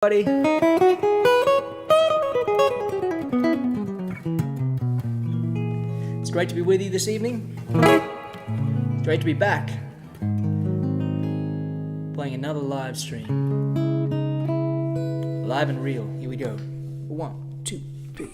Buddy. It's great to be with you this evening. It's great to be back playing another live stream. Live and real. Here we go. 1, 2, 3.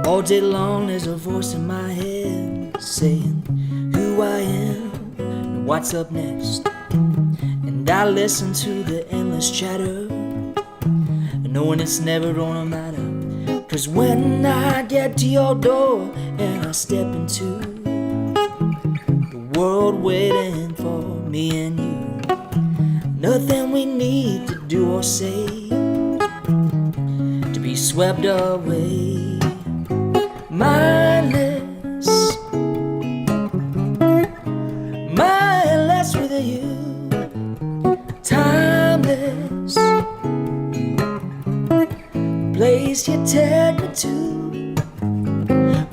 All day long there's a voice in my head saying who I am and what's up next. And I listen to the endless chatter, knowing it's never gonna matter. 'Cause when I get to your door and I step into the world waiting for me and you, nothing we need to do or say to be swept away. Mindless with you, timeless, place you take me to,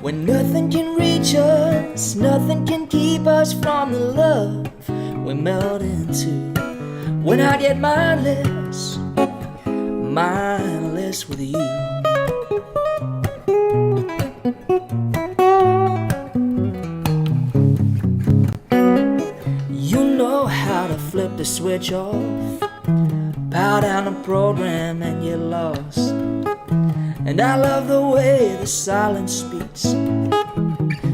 when nothing can reach us, nothing can keep us from the love we melt into. When I get mindless with you. Flip the switch off, power down the program and you're lost. And I love the way the silence speaks,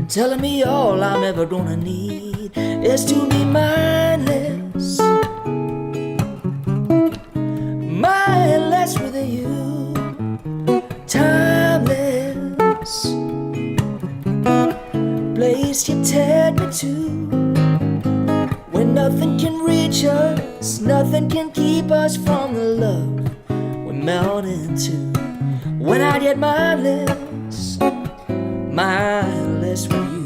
telling me all I'm ever gonna need is to be mindless. Mindless with you, timeless, place you take me to, when nothing can reach us, nothing can keep us from the love we melt into. When I get mindless with you.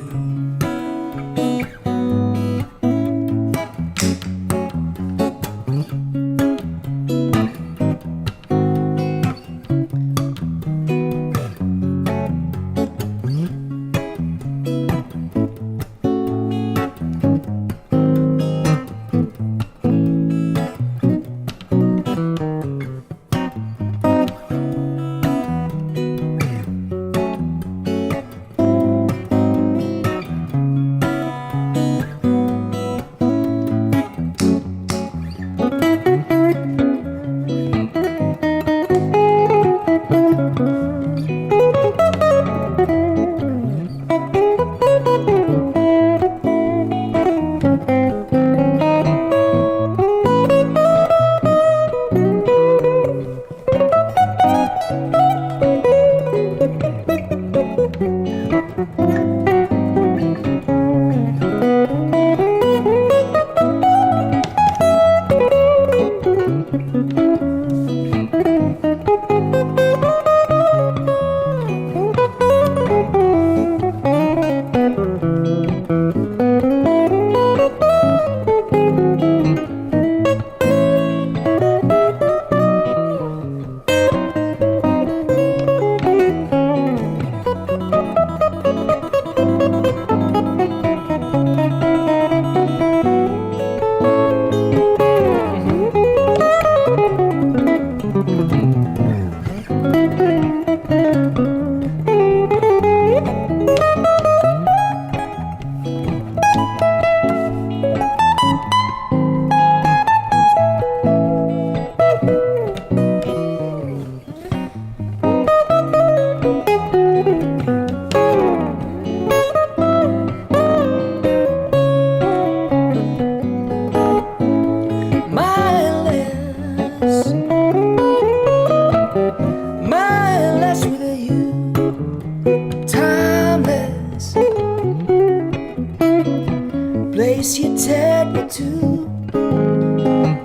Place you take me to,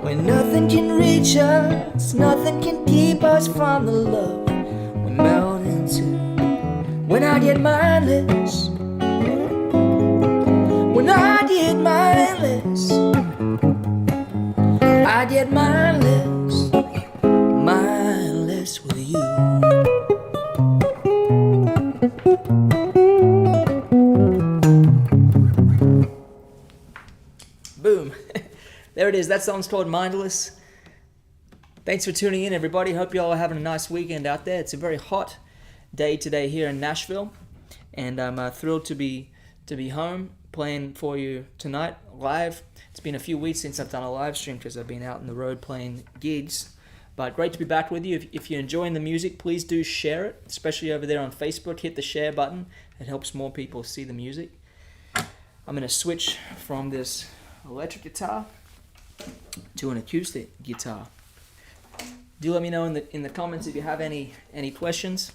when nothing can reach us, nothing can keep us from the love we melt into. When I get mindless mindless. I get mindless, mindless with you. Boom. There it is. That song's called Mindless. Thanks for tuning in, everybody. Hope you all are having a nice weekend out there. It's a very hot day today here in Nashville, and I'm thrilled to be home playing for you tonight live. It's been a few weeks since I've done a live stream because I've been out on the road playing gigs, but great to be back with you. If you're enjoying the music, please do share it, especially over there on Facebook. Hit the share button. It helps more people see the music. I'm going to switch from this electric guitar to an acoustic guitar. Do let me know in the comments if you have any questions.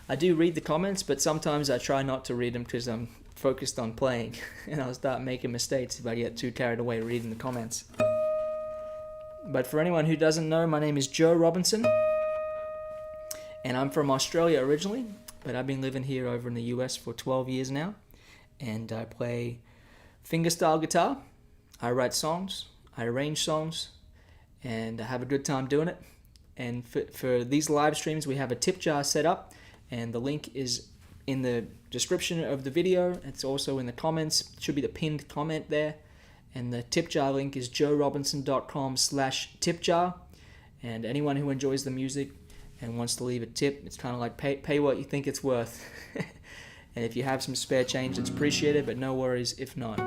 I do read the comments, but sometimes I try not to read them because I'm focused on playing, and I'll start making mistakes if I get too carried away reading the comments. But for anyone who doesn't know, my name is Joe Robinson, and I'm from Australia originally, but I've been living here over in the US for 12 years now, and I play fingerstyle guitar. I write songs, I arrange songs, and I have a good time doing it. And for these live streams, we have a tip jar set up, and the link is in the description of the video. It's also in the comments. It should be the pinned comment there. And the tip jar link is joerobinson.com/tipjar. And anyone who enjoys the music and wants to leave a tip, it's kind of like pay what you think it's worth. And if you have some spare change, it's appreciated, but no worries if not.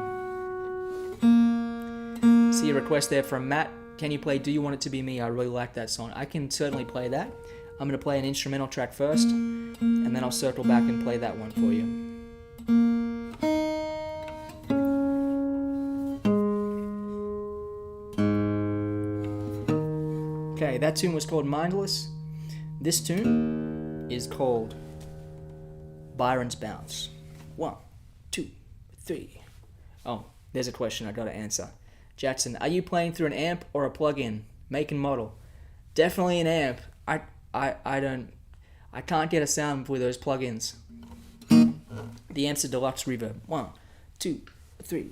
See a request there from Matt. Can you play Do You Want It To Be Me? I really like that song. I can certainly play that. I'm going to play an instrumental track first, and then I'll circle back and play that one for you. Okay, that tune was called Mindless. This tune is called Byron's Bounce. 1, 2, 3. Oh, there's a question I got to answer. Jackson, are you playing through an amp or a plug-in? Make and model. Definitely an amp. I can't get a sound with those plug-ins. The Answer Deluxe Reverb. 1, 2, 3.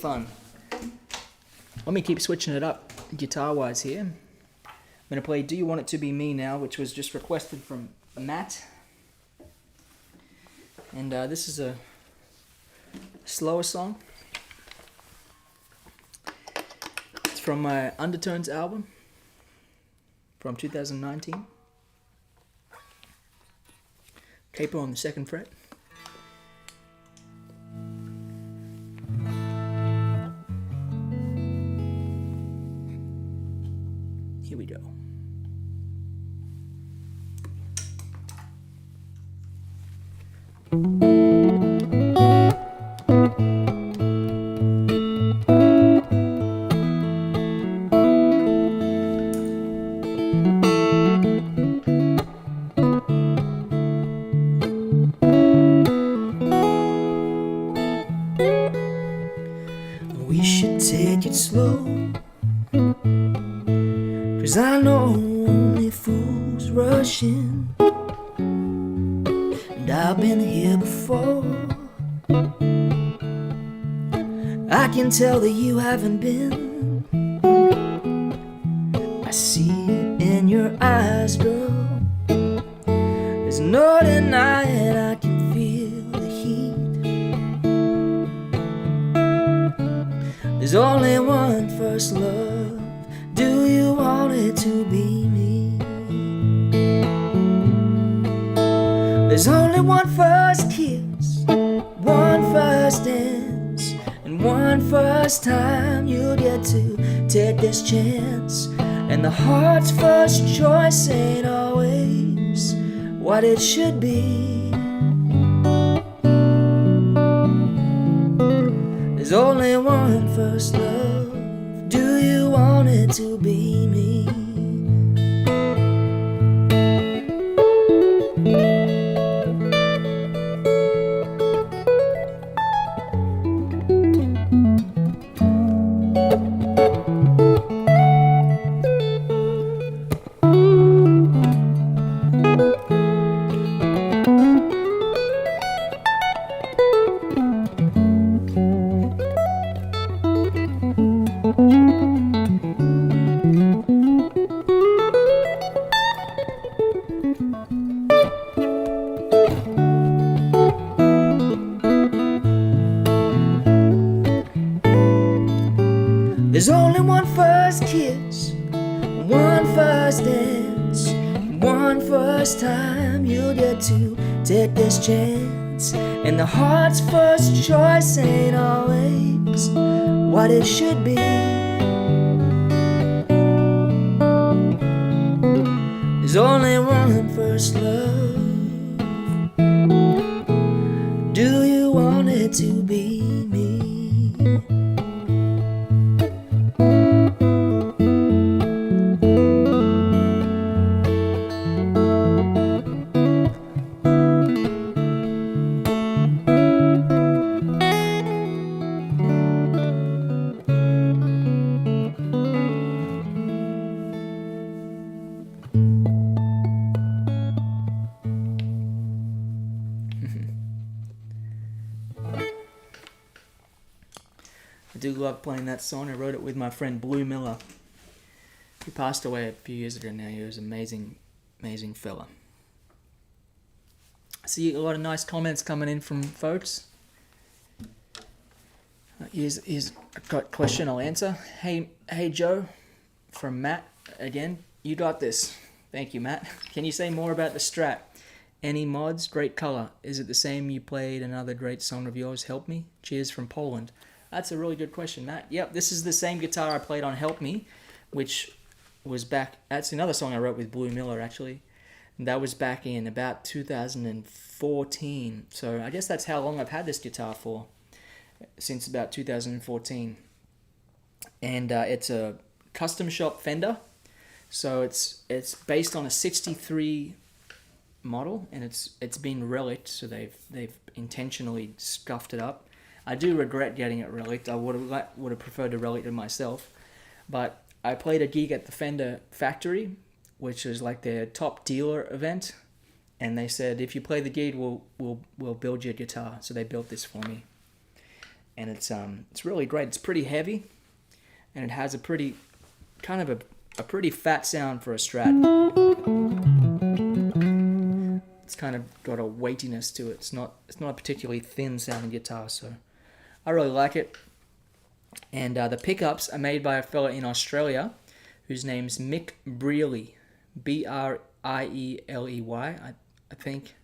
fun. Let me keep switching it up guitar-wise here. I'm going to play Do You Want It To Be Me now, which was just requested from Matt. And this is a slower song. It's from my Undertones album from 2019. Capo on the 2nd fret. Here we go. We should take it slow, 'cause I know only fools rush in, and I've been here before. I can tell that you haven't been. I see it in your eyes, girl. There's no denying I can feel the heat. There's only one first love. Do you want it to be me? There's only one first kiss, one first dance, and one first time you'll get to take this chance. And the heart's first choice ain't always what it should be. There's only one first love. Do you want it to be me? There's only one first kiss, one first dance, one first time you'll get to take this chance. And the heart's first choice ain't always what it should be. There's only one first love. Do you want it to be me? I do love playing that song. I wrote it with my friend Blue Miller. He passed away a few years ago now. He was an amazing, amazing fella. I see a lot of nice comments coming in from folks. Here's a question I'll answer. Hey Joe, from Matt again. You got this. Thank you, Matt. Can you say more about the Strat? Any mods? Great color. Is it the same you played another great song of yours, Help Me? Cheers from Poland. That's a really good question, Matt. Yep, this is the same guitar I played on Help Me, which was back... That's another song I wrote with Blue Miller, actually. And that was back in about 2014. So I guess that's how long I've had this guitar for, since about 2014. And it's a custom shop Fender. So it's based on a 63 model, and it's been relicked, so they've intentionally scuffed it up. I do regret getting it relicked. I would have preferred to relic it myself, but I played a gig at the Fender factory, which is like their top dealer event, and they said if you play the gig, we'll build your guitar. So they built this for me, and it's really great. It's pretty heavy, and it has a pretty kind of a pretty fat sound for a Strat. It's kind of got a weightiness to it. It's not a particularly thin sounding guitar, so I really like it. And the pickups are made by a fella in Australia whose name's Mick Brearley, Brieley, I think.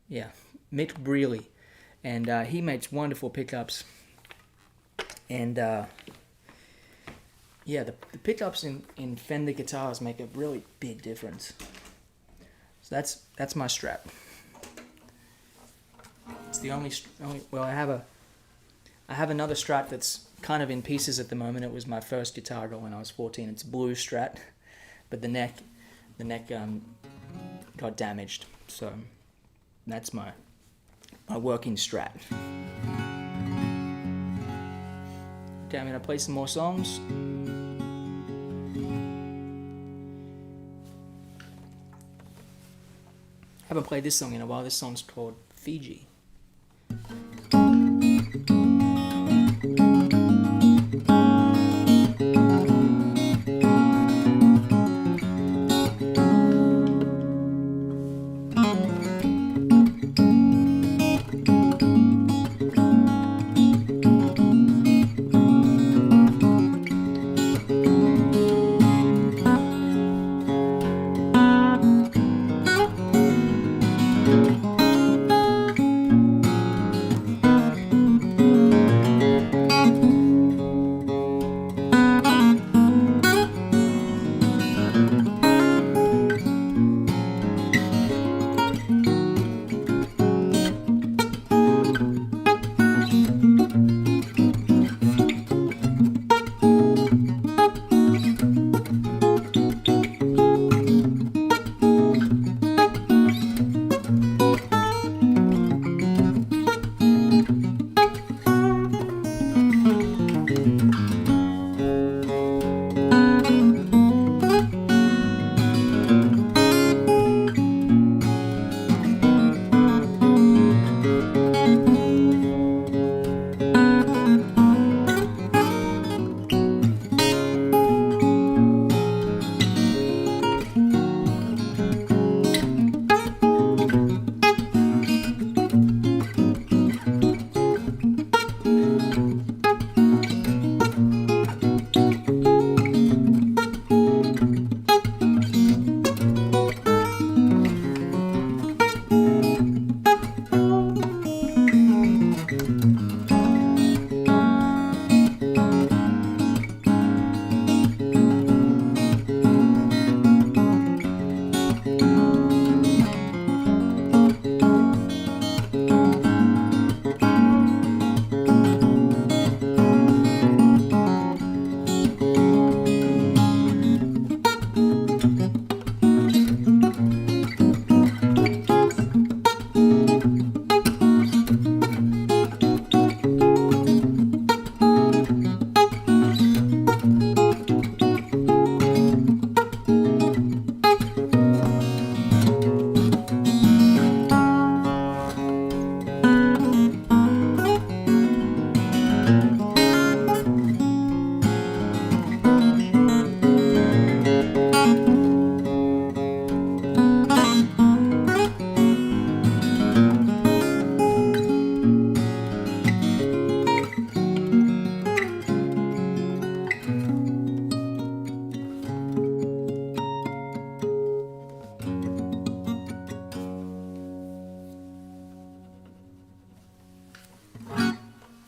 Yeah, Mick Brearley, and he makes wonderful pickups. And yeah, the pickups in Fender guitars make a really big difference. So that's my Strat. It's the only well, I have another Strat that's kind of in pieces at the moment. It was my first guitar when I was 14. It's a blue Strat, but the neck got damaged. So that's my working Strat. Okay, I'm gonna play some more songs. I haven't played this song in a while. This song's called Fiji.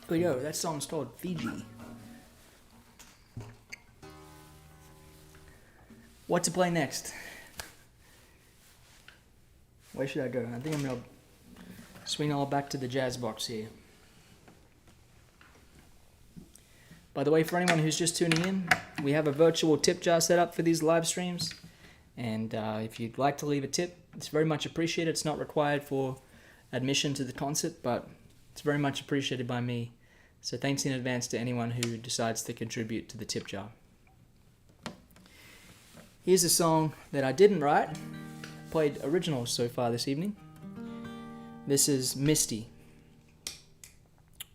But yo, that song's called Fiji. What to play next? Where should I go? I think I'm gonna swing all back to the jazz box here. By the way, for anyone who's just tuning in, we have a virtual tip jar set up for these live streams. And if you'd like to leave a tip, it's very much appreciated. It's not required for admission to the concert, but it's very much appreciated by me. So thanks in advance to anyone who decides to contribute to the tip jar. Here's a song that I didn't write. Played originals so far this evening. This is Misty.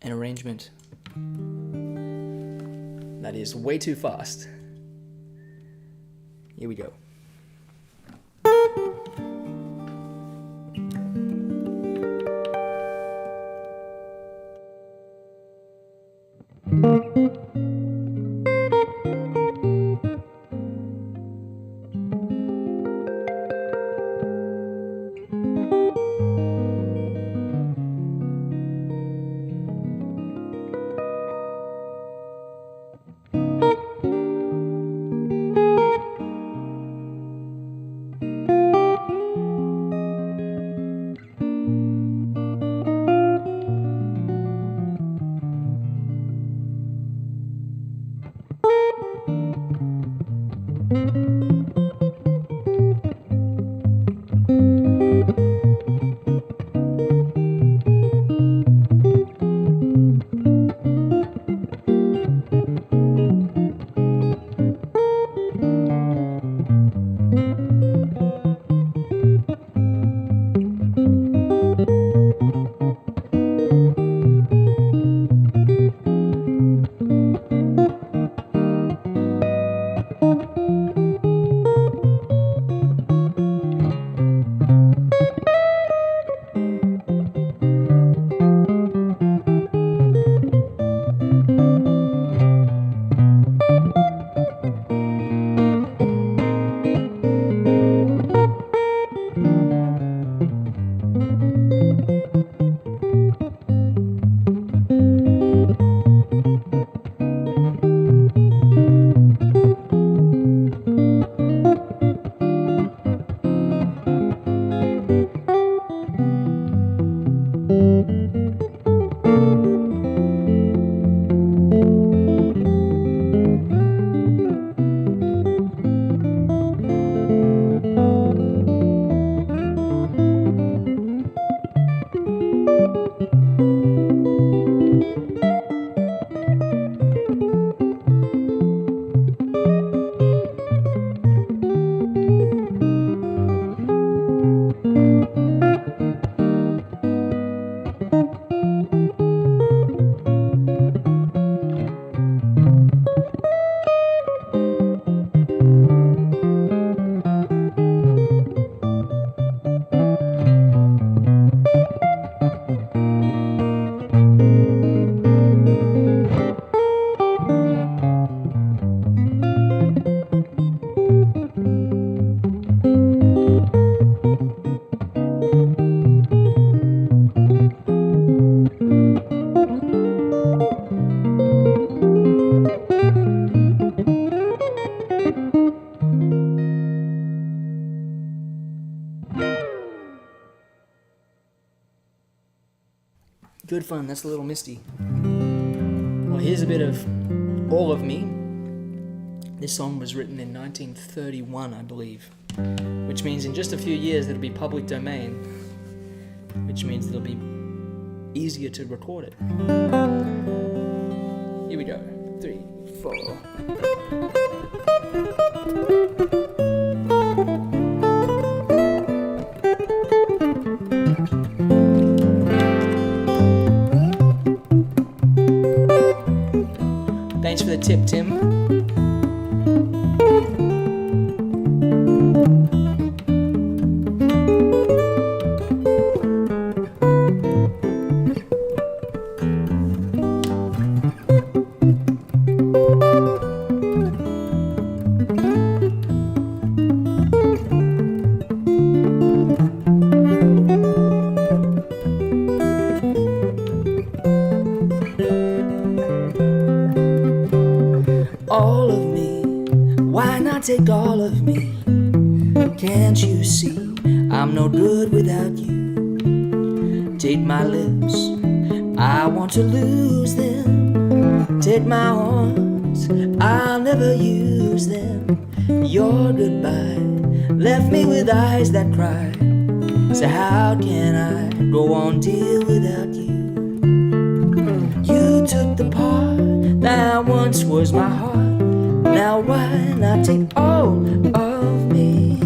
an arrangement that is way too fast. Here we go. Good fun. That's a little misty. Well, here's a bit of All of Me. This song was written in 1931, I believe, which means in just a few years it'll be public domain, which means it'll be easier to record it. Here we go. 3, 4. Thanks for the tip, Tim. All of me, why not take all of me? Can't you see I'm no good without you? Take my lips, I want to lose them. Take my arms, I'll never use them. Your goodbye left me with eyes that cry. So how can I go on, dear, without you? You took the part that once was my heart. Now why not take all of me?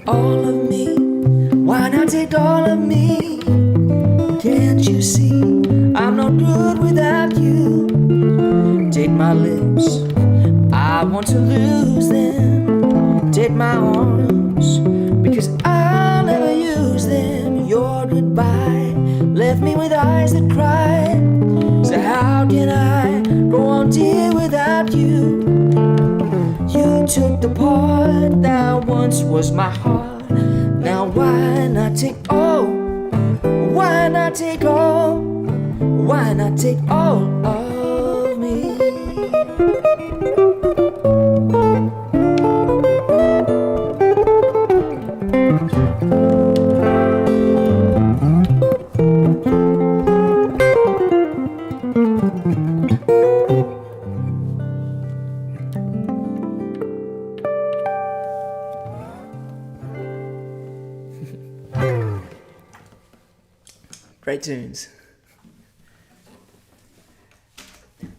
All of me, why not take all of me? Can't you see I'm no good without you? Take my lips, I want to lose them. Take my arms, because I'll never use them. Your goodbye left me with eyes that cry. So how can I go on, dear, without you? You took the part that once was my heart. Now why not take all? Why not take all? Why not take all of me? Great tunes.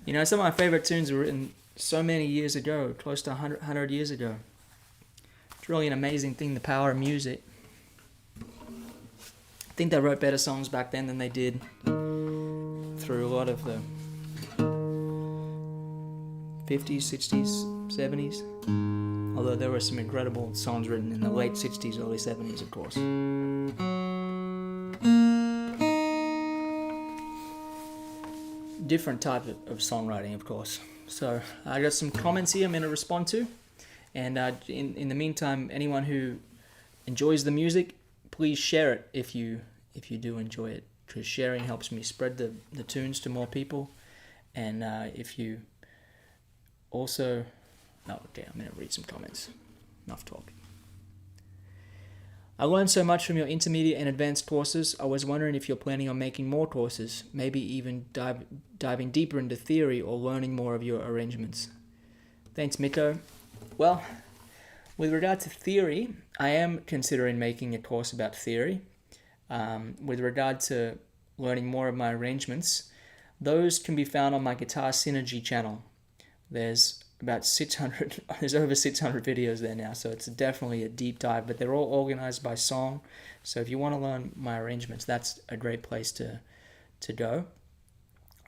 You know, some of my favorite tunes were written so many years ago, close to 100 years ago. It's really an amazing thing, the power of music. I think they wrote better songs back then than they did through a lot of the 50s, 60s, 70s. Although there were some incredible songs written in the late 60s, early 70s, of course. Different type of songwriting, of course. So I got some comments here I'm going to respond to, and in the meantime, anyone who enjoys the music, please share it if you do enjoy it, because sharing helps me spread the tunes to more people. And if you also, okay, I'm going to read some comments. Enough talk. I learned so much from your intermediate and advanced courses. I was wondering if you're planning on making more courses, maybe even diving deeper into theory or learning more of your arrangements. Thanks, Miko. Well, with regard to theory, I am considering making a course about theory. With regard to learning more of my arrangements, those can be found on my Guitar Synergy channel. There's about 600, there's over 600 videos there now, so it's definitely a deep dive, but they're all organized by song. So if you want to learn my arrangements, that's a great place to go.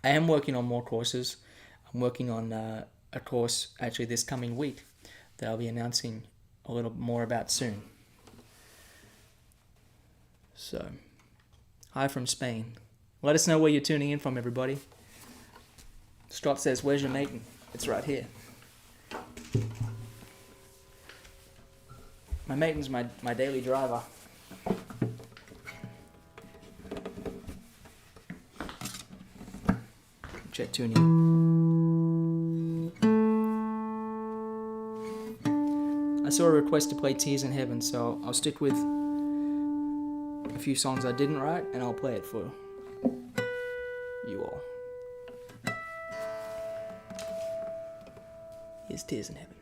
I am working on more courses. I'm working on a course actually this coming week that I'll be announcing a little more about soon. So, hi from Spain. Let us know where you're tuning in from, everybody. Scott says, where's your Maton? It's right here. My Maton's my daily driver. Check tuning. I saw a request to play Tears in Heaven, so I'll stick with a few songs I didn't write, and I'll play it for you all. Here's Tears in Heaven.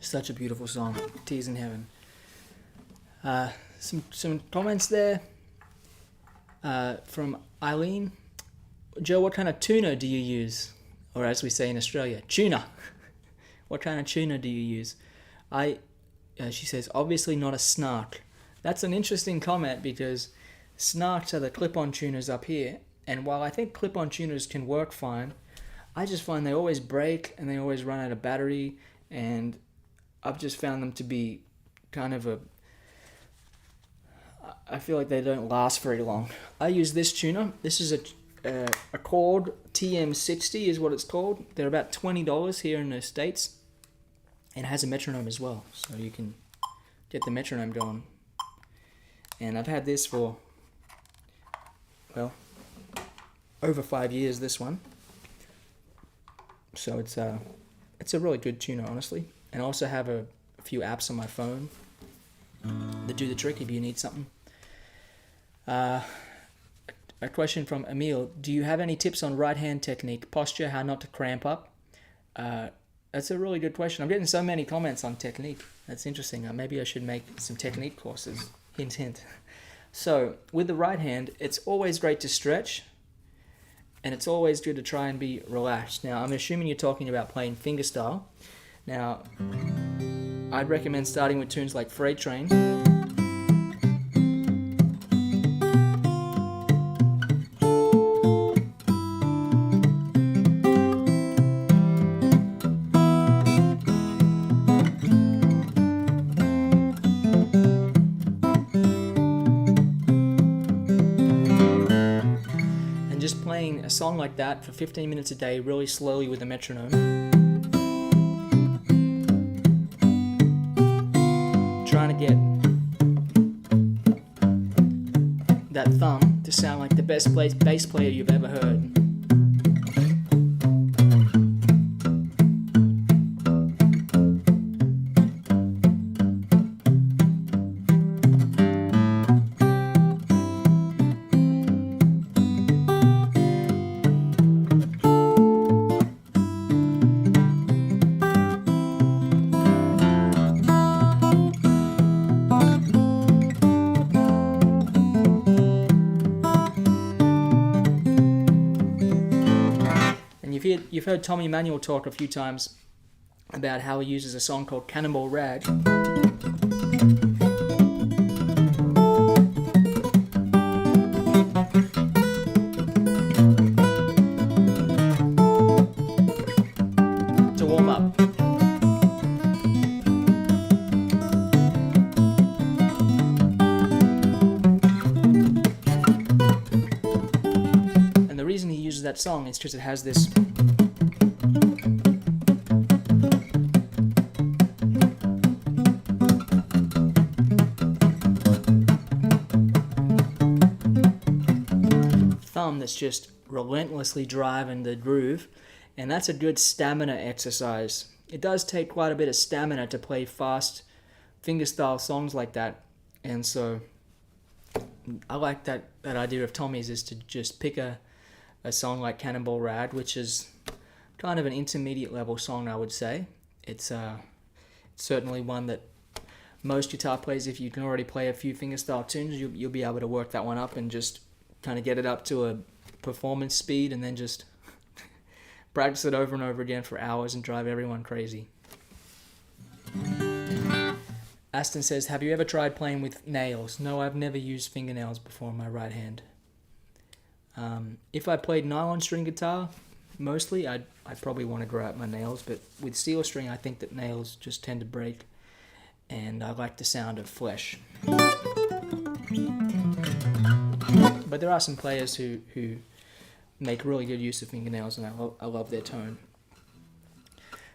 Such a beautiful song, Tears in Heaven. Some comments there from Eileen. Joe, what kind of tuner do you use? Or as we say in Australia, tuner. What kind of tuner do you use? She says, obviously not a snark. That's an interesting comment because snarks are the clip-on tuners up here. And while I think clip-on tuners can work fine, I just find they always break and they always run out of battery. And I've just found them to be kind of I feel like they don't last very long. I use this tuner. This is a chord TM60 is what it's called. They're about $20 here in the States. And it has a metronome as well, so you can get the metronome going. And I've had this for, well, over 5 years, this one. So it's a really good tuner, honestly. And I also have a few apps on my phone that do the trick if you need something. A question from Emil. Do you have any tips on right hand technique, posture, how not to cramp up? That's a really good question. I'm getting so many comments on technique. That's interesting. Maybe I should make some technique courses. Hint, hint. So with the right hand, it's always great to stretch. And it's always good to try and be relaxed. Now, I'm assuming you're talking about playing fingerstyle. Now, I'd recommend starting with tunes like Freight Train. A song like that for 15 minutes a day, really slowly with a metronome. Trying to get that thumb to sound like the best bass player you've ever heard. You've heard Tommy Emmanuel talk a few times about how he uses a song called Cannonball Rag. To warm up. And the reason he uses that song is because it has this that's just relentlessly driving the groove, and that's a good stamina exercise. It does take quite a bit of stamina to play fast fingerstyle songs like that, and so I like that idea of Tommy's is to just pick a song like Cannonball Rag, which is kind of an intermediate level song, I would say. It's certainly one that most guitar players, if you can already play a few fingerstyle tunes, you'll be able to work that one up and just kind of get it up to a performance speed and then just practice it over and over again for hours and drive everyone crazy. Aston says, have you ever tried playing with nails? No, I've never used fingernails before in my right hand. If I played nylon string guitar, mostly, I'd probably want to grow out my nails, but with steel string, I think that nails just tend to break, and I like the sound of flesh. But there are some players who make really good use of fingernails, and I love their tone.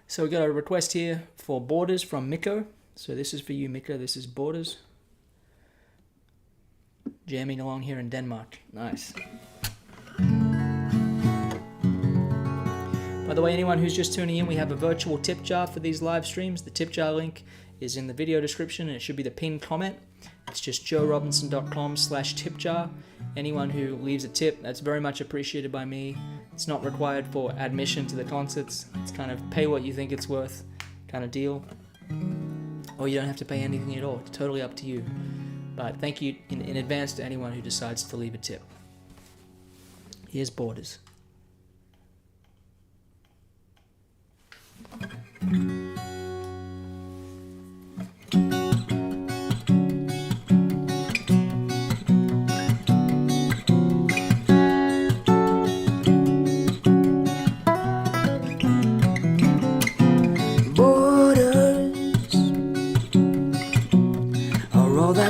So we got a request here for Borders from Mikko. So this is for you, Mikko. This is Borders. Jamming along here in Denmark. Nice. By the way, anyone who's just tuning in, we have a virtual tip jar for these live streams. The tip jar link is in the video description, and it should be the pinned comment. It's just joerobinson.com/tipjar. Anyone who leaves a tip, that's very much appreciated by me. It's not required for admission to the concerts. It's kind of pay what you think it's worth kind of deal. or you don't have to pay anything at all. It's totally up to you. But thank you in advance to anyone who decides to leave a tip. Here's Borders.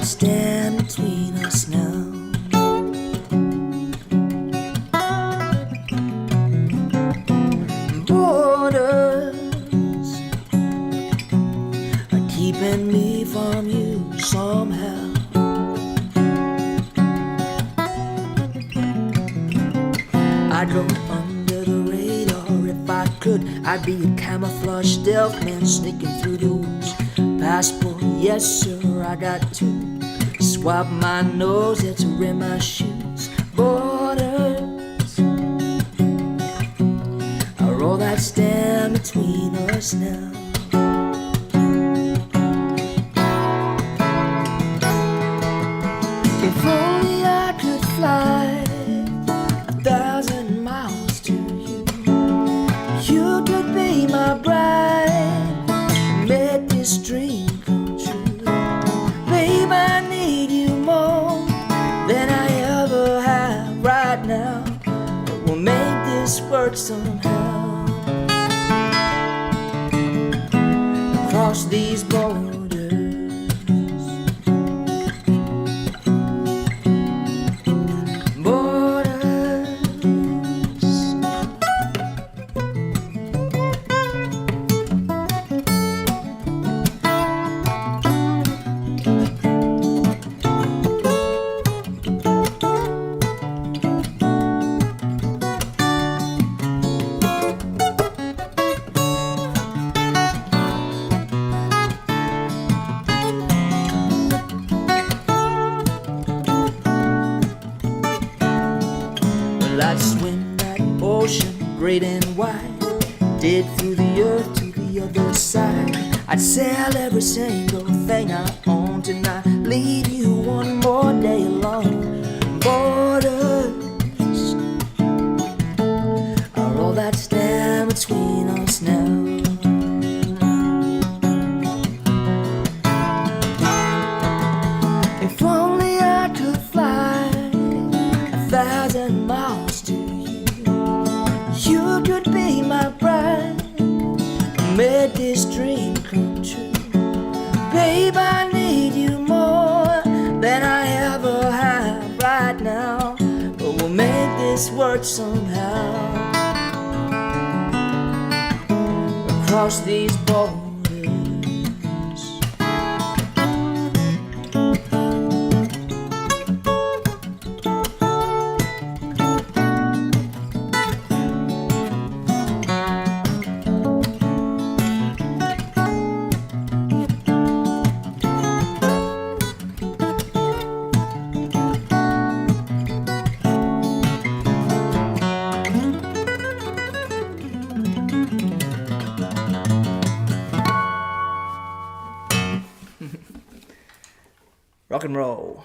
Stand between us now. Borders are keeping me from you somehow. I'd go under the radar if I could. I'd be a camouflage stealth man sneaking through the woods. Passport, yes sir, I got two. Swab my nose, yeah, to rim my shoes. Borders are all that stand between us now. If only I could fly 1,000 miles to you, you could be my bride, make this dream come true. Babe, I need you more than I ever have right now. But we'll make this work somehow. Across these borders. I'd swim that ocean great and wide, dig through the earth to the other side. I'd sell every single thing I own tonight, leave you one more day alone. Borders are all that stand between us now. If only I could fly 1,000 miles to you, you could be my bride, make this dream come true. Babe, I need you more than I ever have right now. But we'll make this work somehow. Across these borders. Rock and roll.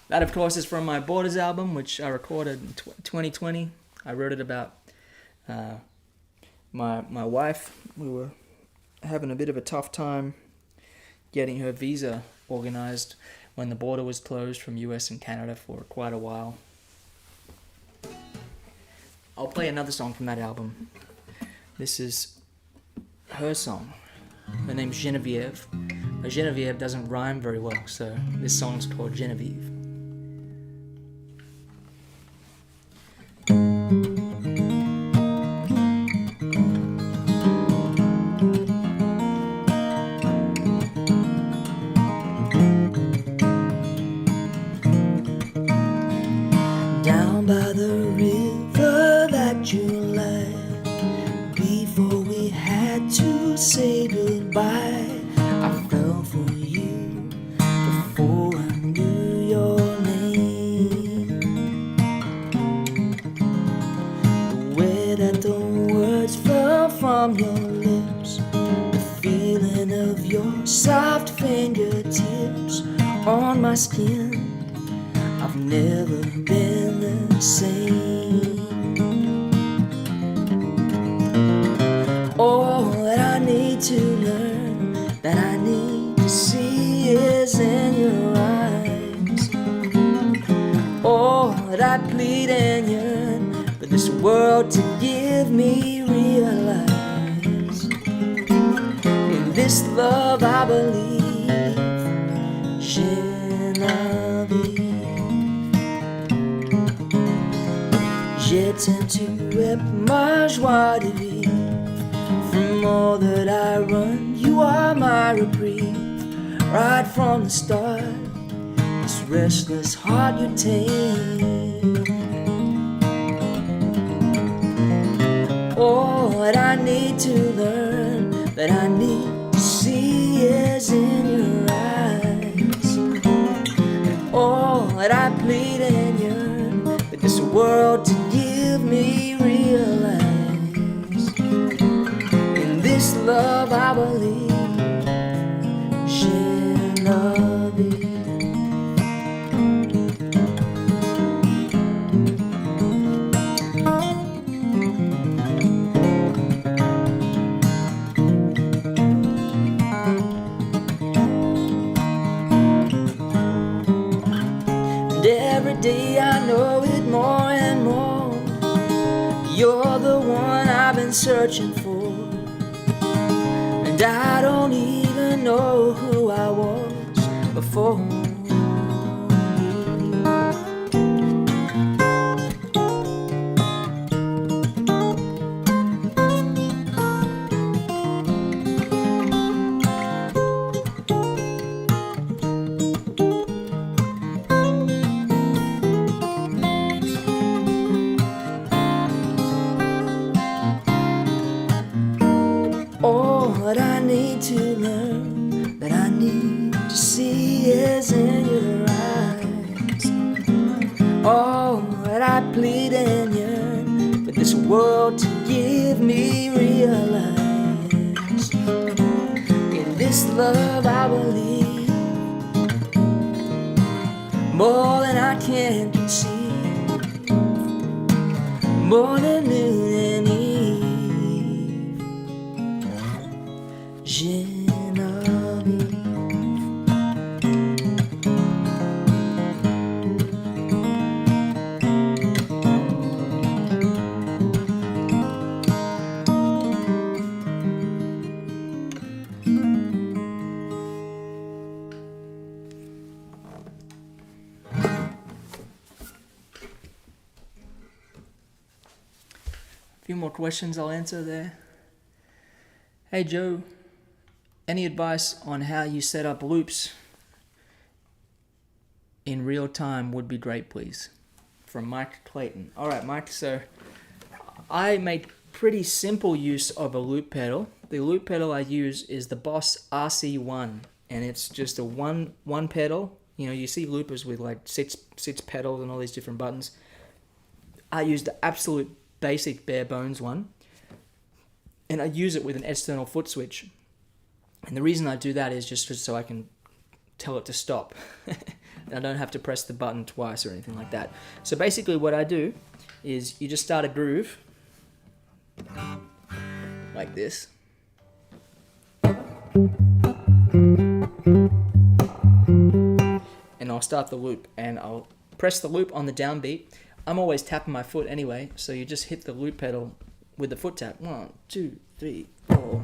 That, of course, is from my Borders album, which I recorded in 2020. I wrote it about my wife. We were having a bit of a tough time getting her visa organized when the border was closed from US and Canada for quite a while. I'll play another song from that album. This is her song. Her name's Genevieve. But Genevieve doesn't rhyme very well, so this song's called Genevieve. Down by the river that you led, before we had to say goodbye, I fell for you before I knew your name. The way that the words fell from your lips soft fingertips on my skin. I've never been the same. All that I need to learn, that I need to see is in your eyes. All that I plead and yearn for this world to give me realize. In this love I believe, Genevieve. Je tend to rep ma joie de vivre. From all that I run, you are my reprieve. Right from the start, this restless heart you tame. All that I need to learn, that I need to see is in your eyes. And all that I plead and yearn, that this world to give me realize. In this love I believe, Genevieve. Every day I know it more and more. You're the one I've been searching for, and I don't even know who I was before. All that I need to learn, that I need to see is in your eyes. All that I plead and yearn for this world to give me realize. In this love I believe, more than I can conceive, more than noon and eve. Genevieve. A few more questions I'll answer there. Hey Joe, any advice on how you set up loops in real time would be great, please. From Mike Clayton. Alright, Mike, so I make pretty simple use of a loop pedal. The loop pedal I use is the Boss RC1, and it's just a one pedal. You know, you see loopers with like six pedals and all these different buttons. I use the absolute basic bare bones one, and I use it with an external foot switch. And the reason I do that is just so I can tell it to stop. I don't have to press the button twice or anything like that. So basically what I do is you just start a groove like this. And I'll start the loop and I'll press the loop on the downbeat. I'm always tapping my foot anyway, so you just hit the loop pedal with the foot tap. 1, 2, 3, 4.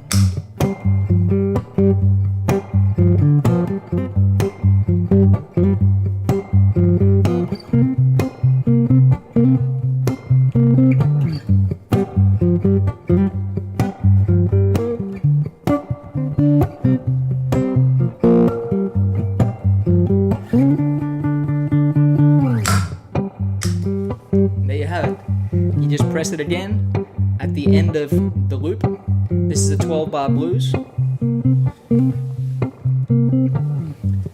There you have it. You just press it again at the end of the loop. This is a 12-bar blues.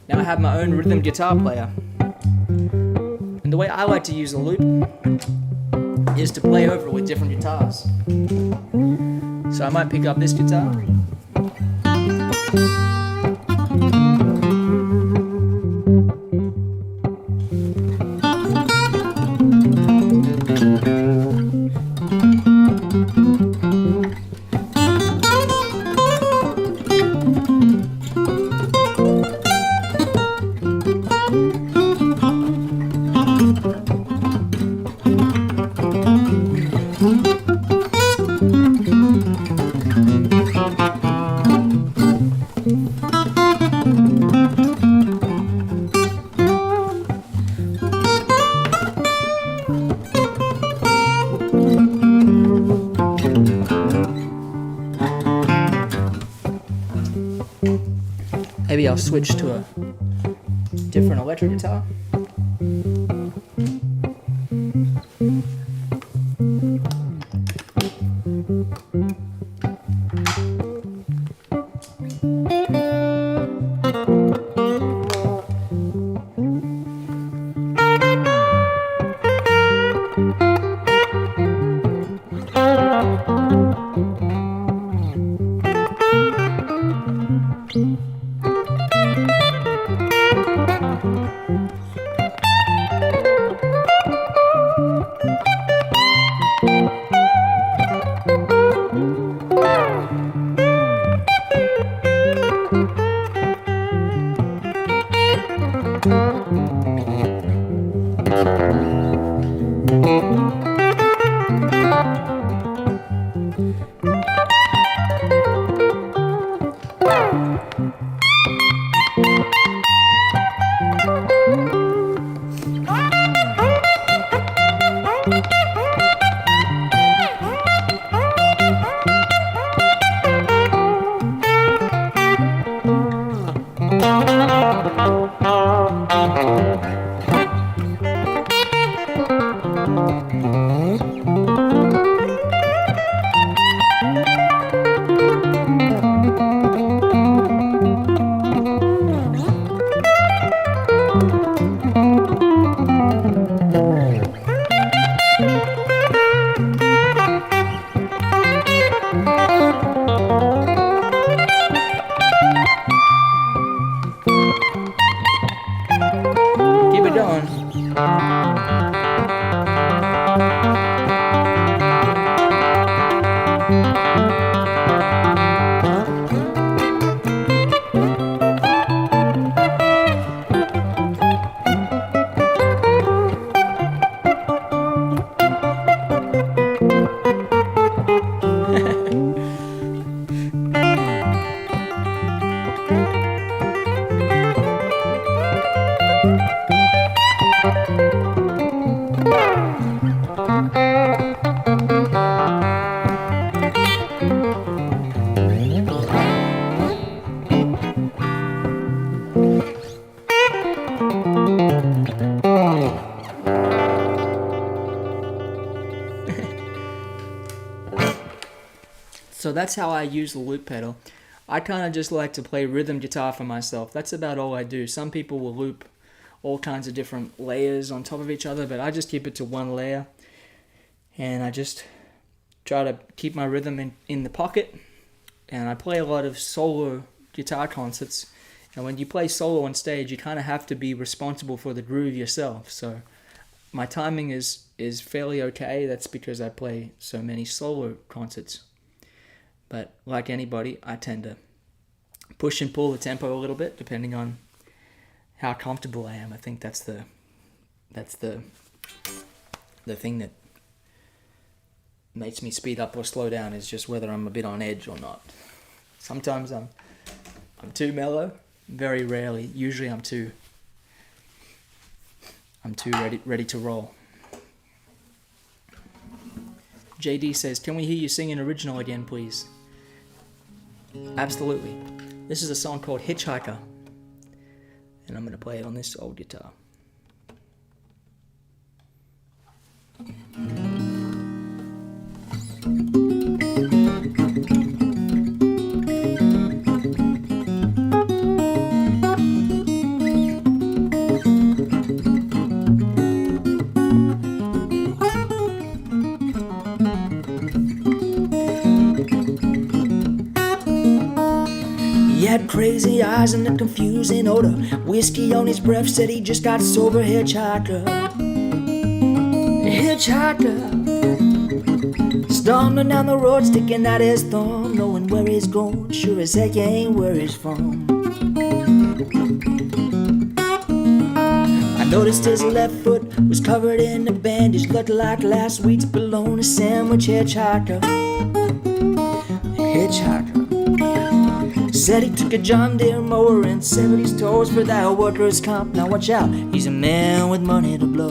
Now I have my own rhythm guitar player. And the way I like to use a loop is to play over it with different guitars. So I might pick up this guitar. Maybe I'll switch to a different electric guitar. So that's how I use the loop pedal. I kind of just like to play rhythm guitar for myself. That's about all I do. Some people will loop all kinds of different layers on top of each other, but I just keep it to one layer. And I just try to keep my rhythm in the pocket. And I play a lot of solo guitar concerts. And when you play solo on stage, you kind of have to be responsible for the groove yourself. So my timing is fairly okay. That's because I play so many solo concerts. But like anybody, I tend to push and pull the tempo a little bit depending on how comfortable I am. I think that's the thing that makes me speed up or slow down, is just whether I'm a bit on edge or not. Sometimes I'm too mellow. Very rarely. Usually I'm too ready to roll. JD says, "Can we hear you sing an original again, please?" Absolutely. This is a song called Hitchhiker, and I'm going to play it on this old guitar. Crazy eyes and a confusing odor. Whiskey on his breath, said he just got sober. Hitchhiker, hitchhiker, stumbling down the road, sticking out his thumb, knowing where he's going, sure as heck ain't where he's from. I noticed his left foot was covered in a bandage, looked like last week's bologna sandwich. Hitchhiker, hitchhiker, said he took a John Deere mower and 70s toes for that workers' comp. Now watch out, he's a man with money to blow.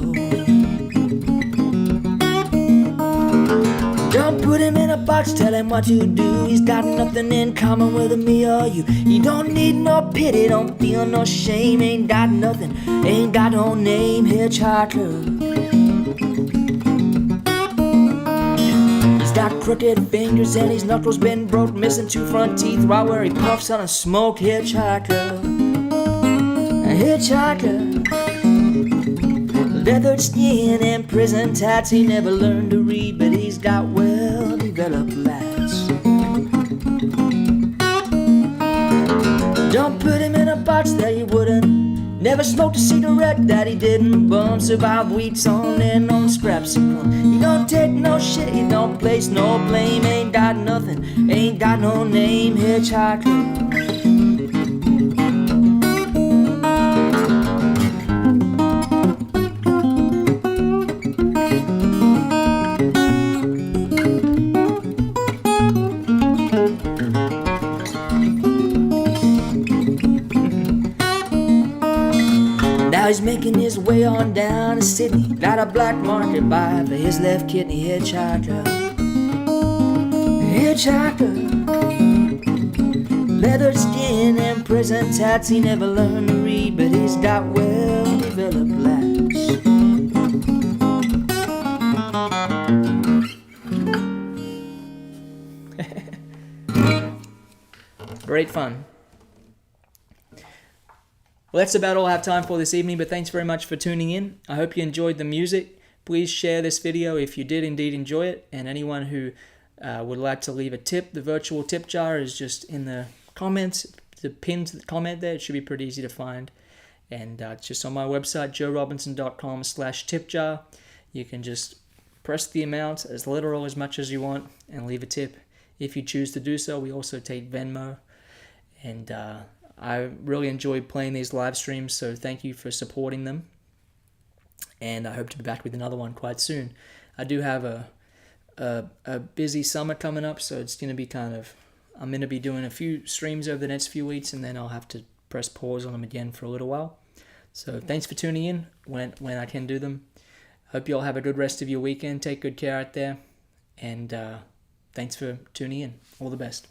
Don't put him in a box, tell him what to do. He's got nothing in common with me or you. He don't need no pity, don't feel no shame. Ain't got nothing, ain't got no name. Hitchhiker. He's got crooked fingers and his knuckles been broke, missing 2 front teeth right where he puffs on a smoke. Hitchhiker. A hitchhiker. Leathered skin and prison tats. He never learned to read, but he's got well-developed lats. Don't put him in a box that he wouldn't. Never smoked a cigarette that he didn't bum. Survive weeks on and on scraps of crumb. He don't take no shit, he don't place no blame. Ain't got nothing, ain't got no name. Hitchhiker. He's making his way on down to Sydney. Got a black market by for his left kidney. Hitchhiker. Hitchhiker. Leather skin and prison tats. He never learned to read, but he's got well-developed lats. Great fun. Well, that's about all I have time for this evening, but thanks very much for tuning in. I hope you enjoyed the music. Please share this video if you did indeed enjoy it, and anyone who would like to leave a tip, the virtual tip jar is just in the comments, the pinned comment there. It should be pretty easy to find, and it's just on my website, joerobinson.com/tipjar. You can just press the amount, as little or as much as you want, and leave a tip if you choose to do so. We also take Venmo, and I really enjoy playing these live streams, so thank you for supporting them. And I hope to be back with another one quite soon. I do have a busy summer coming up, so it's going to be I'm going to be doing a few streams over the next few weeks, and then I'll have to press pause on them again for a little while. So thanks for tuning in when I can do them. Hope you all have a good rest of your weekend. Take good care out there, and thanks for tuning in. All the best.